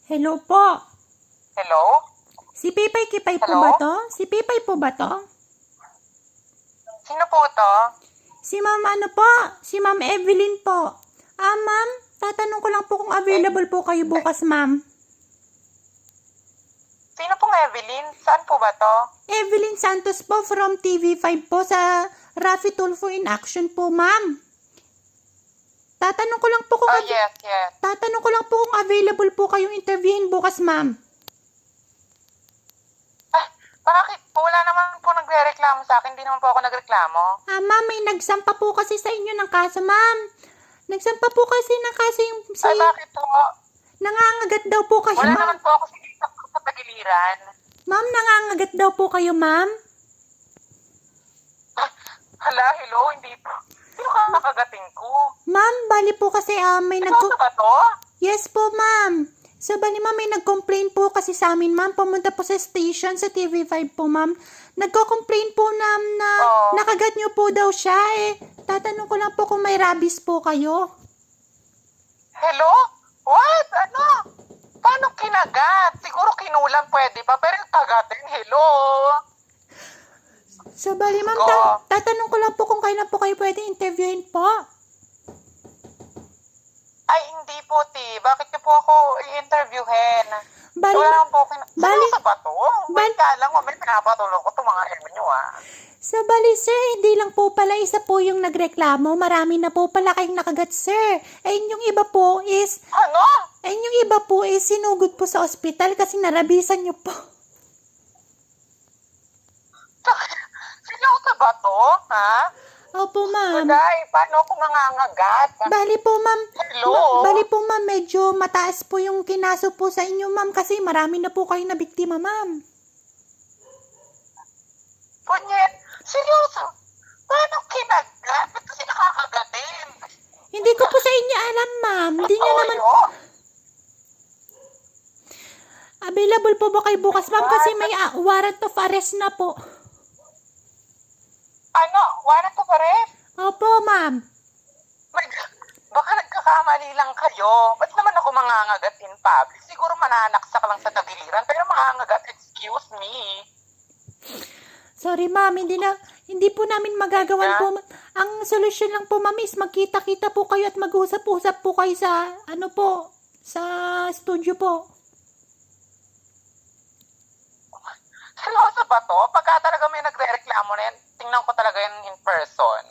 Hello po. Hello? Si Pipay Kipay po Hello? ba to? Si Pipay po ba to? Sino po to? Si Ma'am ano po? Si Ma'am Evelyn po. Ma'am, tatanong ko lang po kung available po kayo bukas, ma'am. Sino pong Evelyn? Saan po ba to? Evelyn Santos po from TV5 po sa Rafi Tulfo in Action po, ma'am. Tatanong ko lang po kung Yes. tatanong ko lang po kung available po kayong interviewin bukas, ma'am. Bakit po? Wala naman po nagre-reklamo sa akin. Hindi naman po ako nagreklamo. Ma'am, may nagsampa po kasi sa inyo ng kaso, ma'am. Nagsampa po kasi ng kaso yung Ay, bakit po? nangangagat daw po kayo, Wala ma'am. naman po ako sinita sa tagiliran. Ma'am, nangangagat daw po kayo, ma'am. Hala, hello, hindi po. Sino ka nakagating ko? Ma'am, bali po kasi may Ikaw na ba to? Yes po, ma'am. So, bali ma'am, may nag-complain po kasi sa amin, ma'am. Pumunta po sa station, sa TV5 po, ma'am. Nagko-complain po na Oo. nakagat niyo po daw siya eh. Tatanong ko lang po kung may rabies po kayo. Hello? What? Ano? Paano kinagat? Siguro kinulam pwede pa, pero yung kagatin, hello? So, bali ma'am, Oo. tatanong ko lang po kung kailan po kayo pwede interviewin po. Ay, hindi po, Ti. Bakit niyo po ako i-interviewin? Bali, Wala naman po bali- Seryoso ba to? Wait ka lang, mamaya pinapatulong ko itong mga helmet niyo, So, bali, sir, hindi lang po pala isa po yung nagreklamo. Marami na po pala kayong nakagat, sir. Ayun yung iba po is, Ano? sinugod po sa ospital kasi narabisan niyo po. Seryoso ba to? Ha? Opo, ma'am. Tuday, paano ako mangangagat? Bali po, ma'am. Hello? Bali po, ma'am. Medyo mataas po yung kinaso po sa inyo, ma'am. Kasi marami na po kayong nabiktima, ma'am. Punyet, seryoso? Paano kinagat? Ba't kasi nakakagatin? Hindi ko po sa inyo alam, ma'am. Hindi nyo naman... Available po ba kayo bukas, ma'am? Kasi may warrant of arrest na po. Ano? Warrant of arrest? Opo, ma'am. Baka nagkakamali lang kayo. Ba't naman ako mangangagat in public? Siguro mananaksak lang sa tagiliran, pero mangangagat, excuse me. Sorry, ma'am. Hindi po namin magagawan po. Ang solusyon lang po, ma'am, is magkita-kita po kayo at mag-usap-usap po kayo sa, sa studio po. Seryoso ba to? Pagka talaga may nagre-reklamo na yan, tingnan ko talaga yan in person.